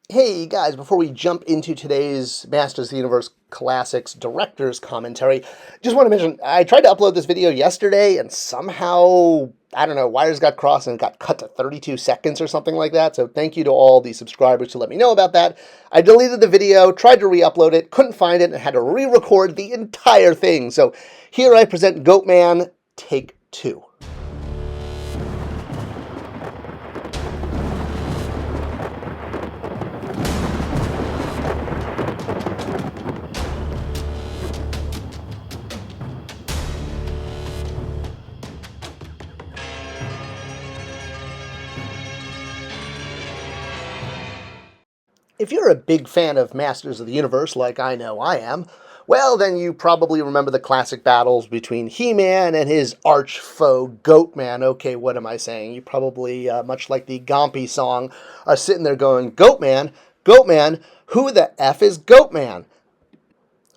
Hey guys, before we jump into today's Masters of the Universe Classics Director's Commentary, just want to mention, I tried to upload this video yesterday and somehow, I don't know, wires got crossed and it got cut to 32 seconds or something like that, so thank you to all the subscribers to let me know about that. I deleted the video, tried to re-upload it, couldn't find it, and had to re-record the entire thing. So here I present Goatman Take 2. If you're a big fan of Masters of the Universe, like I know I am, well, then you probably remember the classic battles between He-Man and his arch foe, Goatman. Okay, what am I saying? You probably, much like the Gompy song, are sitting there going, Goatman, Goatman, who the F is Goatman?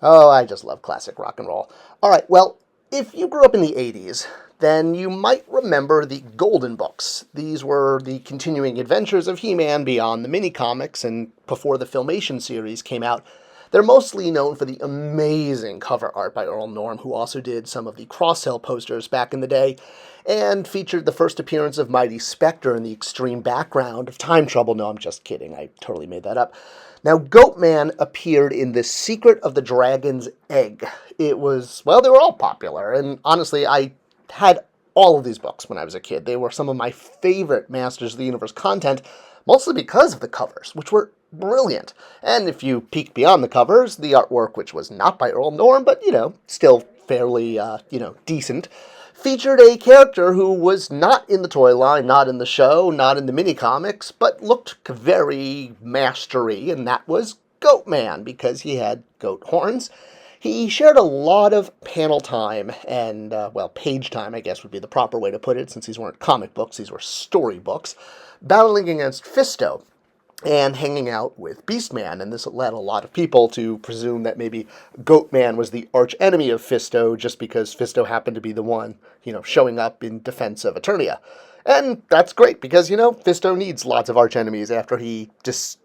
Oh, I just love classic rock and roll. All right, well, if you grew up in the 80s, then you might remember the Golden Books. These were the continuing adventures of He-Man beyond the mini-comics and before the Filmation series came out. They're mostly known for the amazing cover art by Earl Norm, who also did some of the cross-sell posters back in the day, and featured the first appearance of Mighty Spector in the extreme background of Time Trouble. No, I'm just kidding. I totally made that up. Now, Goatman appeared in The Secret of the Dragon's Egg. It was, well, they were all popular, and honestly, I had all of these books when I was a kid. They were some of my favorite Masters of the Universe content, mostly because of the covers, which were brilliant. And if you peek beyond the covers, the artwork, which was not by Earl Norm, but, still fairly, decent, featured a character who was not in the toy line, not in the show, not in the mini-comics, but looked very mastery, and that was Goatman, because he had goat horns. He shared a lot of panel time and, page time, I guess would be the proper way to put it, since these weren't comic books, these were storybooks, battling against Fisto and hanging out with Beastman, and this led a lot of people to presume that maybe Goatman was the arch enemy of Fisto just because Fisto happened to be the one, showing up in defense of Eternia. And that's great, because, Fisto needs lots of arch enemies after he disputes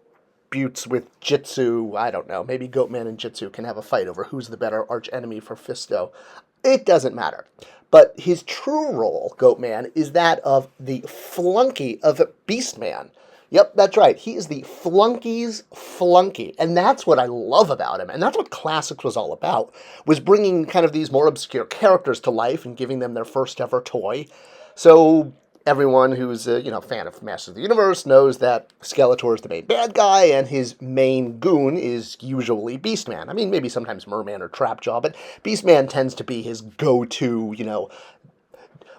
with Jitsu. I don't know, maybe Goatman and Jitsu can have a fight over who's the better arch enemy for Fisto. It doesn't matter. But his true role, Goatman, is that of the flunky of Beastman. Yep, that's right. He is the flunky's flunky. And that's what I love about him. And that's what Classics was all about, was bringing kind of these more obscure characters to life and giving them their first ever toy. So everyone who's a fan of Masters of the Universe knows that Skeletor is the main bad guy, and his main goon is usually Beastman. I mean, maybe sometimes Merman or Trapjaw, but Beastman tends to be his go-to, well,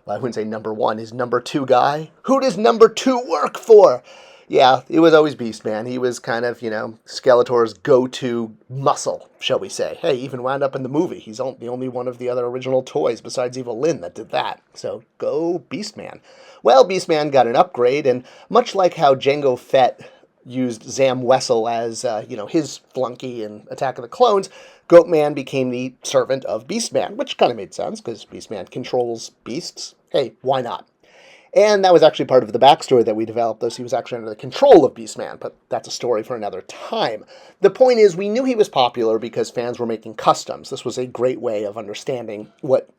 I wouldn't say number one, his number two guy. Who does number two work for? Yeah, it was always Beastman. He was kind of, Skeletor's go-to muscle, shall we say. Hey, even wound up in the movie. He's the only one of the other original toys besides Evil Lyn that did that. So, go Beastman. Well, Beastman got an upgrade, and much like how Jango Fett used Zam Wesell as, his flunky in Attack of the Clones, Goatman became the servant of Beastman, which kind of made sense, because Beastman controls beasts. Hey, why not? And that was actually part of the backstory that we developed, though he was actually under the control of Beastman, but that's a story for another time. The point is, we knew he was popular because fans were making customs. This was a great way of understanding what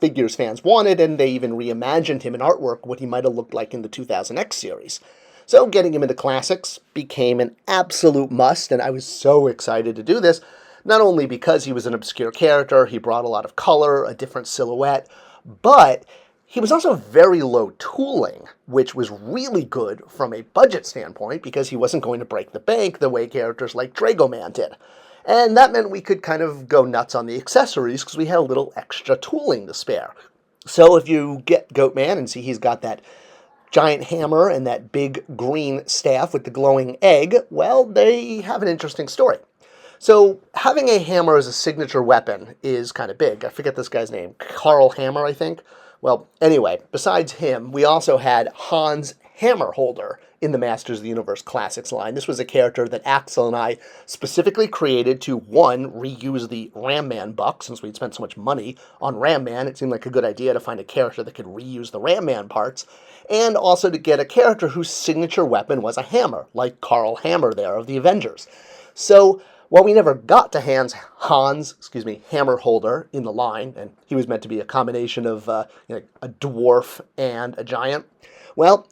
figures fans wanted, and they even reimagined him in artwork, what he might have looked like in the 2000X series. So getting him into Classics became an absolute must, and I was so excited to do this, not only because he was an obscure character, he brought a lot of color, a different silhouette, but he was also very low tooling, which was really good from a budget standpoint because he wasn't going to break the bank the way characters like Dragoman did. And that meant we could kind of go nuts on the accessories because we had a little extra tooling to spare. So if you get Goatman and see he's got that giant hammer and that big green staff with the glowing egg, well, they have an interesting story. So having a hammer as a signature weapon is kind of big. I forget this guy's name. Carl Hammer, I think. Well, anyway, besides him, we also had Hans hammer holder in the Masters of the Universe Classics line. This was a character that Axel and I specifically created to, one, reuse the Ram Man buck, since we'd spent so much money on Ram Man. It seemed like a good idea to find a character that could reuse the Ram Man parts, and also to get a character whose signature weapon was a hammer, like Carl Hammer there of the Avengers. So while we never got to Hans' hammer holder in the line, and he was meant to be a combination of a dwarf and a giant, well,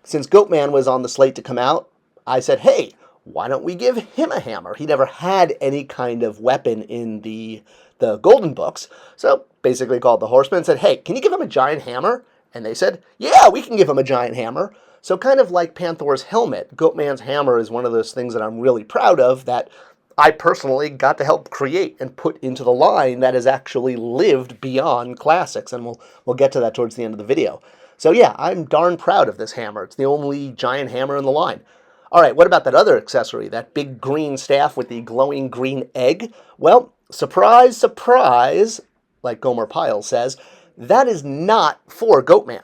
since Goatman was on the slate to come out, I said, hey, why don't we give him a hammer? He never had any kind of weapon in the Golden Books, so basically called the Horseman and said, hey, can you give him a giant hammer? And they said, yeah, we can give him a giant hammer. So kind of like Panther's helmet, Goatman's hammer is one of those things that I'm really proud of that I personally got to help create and put into the line that has actually lived beyond classics, and we'll get to that towards the end of the video. So yeah, I'm darn proud of this hammer. It's the only giant hammer in the line. All right, what about that other accessory, that big green staff with the glowing green egg? Well, surprise, surprise, like Gomer Pyle says, that is not for Goatman.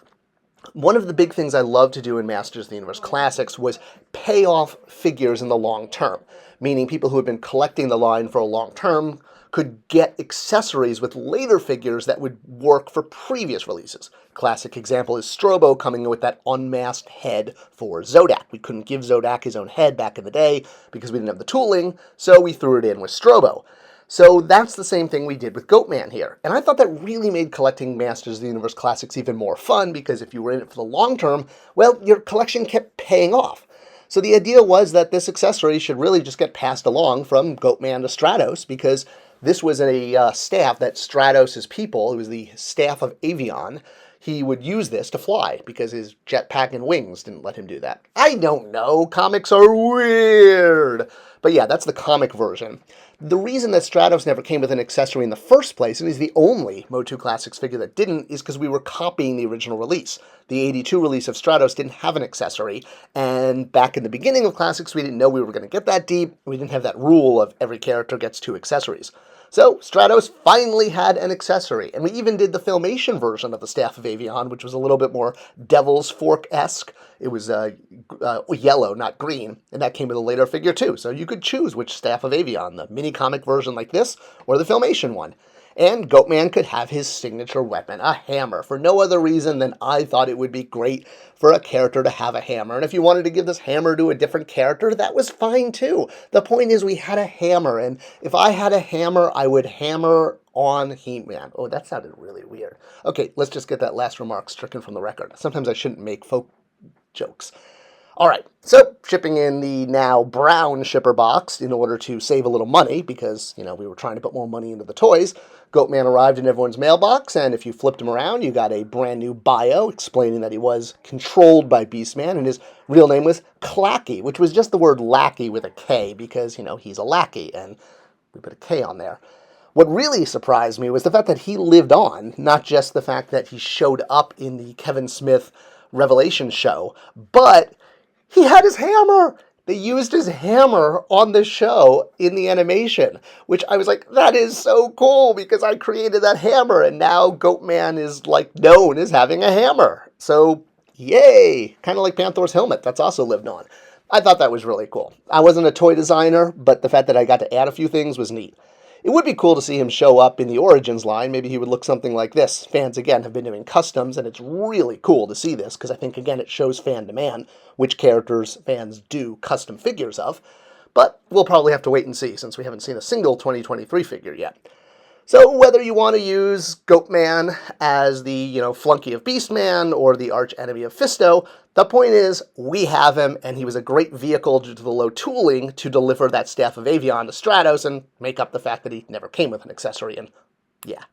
One of the big things I love to do in Masters of the Universe Classics was pay off figures in the long term, meaning people who had been collecting the line for a long term could get accessories with later figures that would work for previous releases. Classic example is Strobo coming in with that unmasked head for Zodak. We couldn't give Zodak his own head back in the day because we didn't have the tooling, so we threw it in with Strobo. So that's the same thing we did with Goatman here. And I thought that really made collecting Masters of the Universe Classics even more fun, because if you were in it for the long term, well, your collection kept paying off. So the idea was that this accessory should really just get passed along from Goatman to Stratos, because this was a staff that Stratos' people, it was the staff of Avion, he would use this to fly, because his jetpack and wings didn't let him do that. I don't know, comics are weird! But yeah, that's the comic version. The reason that Stratos never came with an accessory in the first place, and he's the only MOTUC Classics figure that didn't, is because we were copying the original release. The 82 release of Stratos didn't have an accessory, and back in the beginning of Classics, we didn't know we were going to get that deep. We didn't have that rule of every character gets 2 accessories. So Stratos finally had an accessory, and we even did the Filmation version of the Staff of Avion, which was a little bit more Devil's Fork-esque. It was yellow, not green, and that came with a later figure too. So you could choose which Staff of Avion, the mini-comic version like this, or the Filmation one. And Goatman could have his signature weapon, a hammer, for no other reason than I thought it would be great for a character to have a hammer. And if you wanted to give this hammer to a different character, that was fine too. The point is we had a hammer, and if I had a hammer, I would hammer on He-Man. Oh, that sounded really weird. Okay, let's just get that last remark stricken from the record. Sometimes I shouldn't make folk jokes. All right, so shipping in the now brown shipper box in order to save a little money because, we were trying to put more money into the toys. Goatman arrived in everyone's mailbox, and if you flipped him around, you got a brand new bio explaining that he was controlled by Beastman, and his real name was Clacky, which was just the word lackey with a K because, he's a lackey, and we put a K on there. What really surprised me was the fact that he lived on, not just the fact that he showed up in the Kevin Smith Revelation show, but he had his hammer. They used his hammer on the show in the animation, which I was like, that is so cool because I created that hammer, and now Goatman is known as having a hammer. So, yay! Kind of like Panther's helmet. That's also lived on. I thought that was really cool. I wasn't a toy designer, but the fact that I got to add a few things was neat. It would be cool to see him show up in the Origins line. Maybe he would look something like this. Fans, again, have been doing customs, and it's really cool to see this, because I think, again, it shows fan demand, which characters fans do custom figures of. But we'll probably have to wait and see, since we haven't seen a single 2023 figure yet. So whether you want to use Goatman as the, flunky of Beastman or the arch enemy of Fisto, the point is we have him, and he was a great vehicle due to the low tooling to deliver that Staff of Avion to Stratos and make up the fact that he never came with an accessory, and yeah.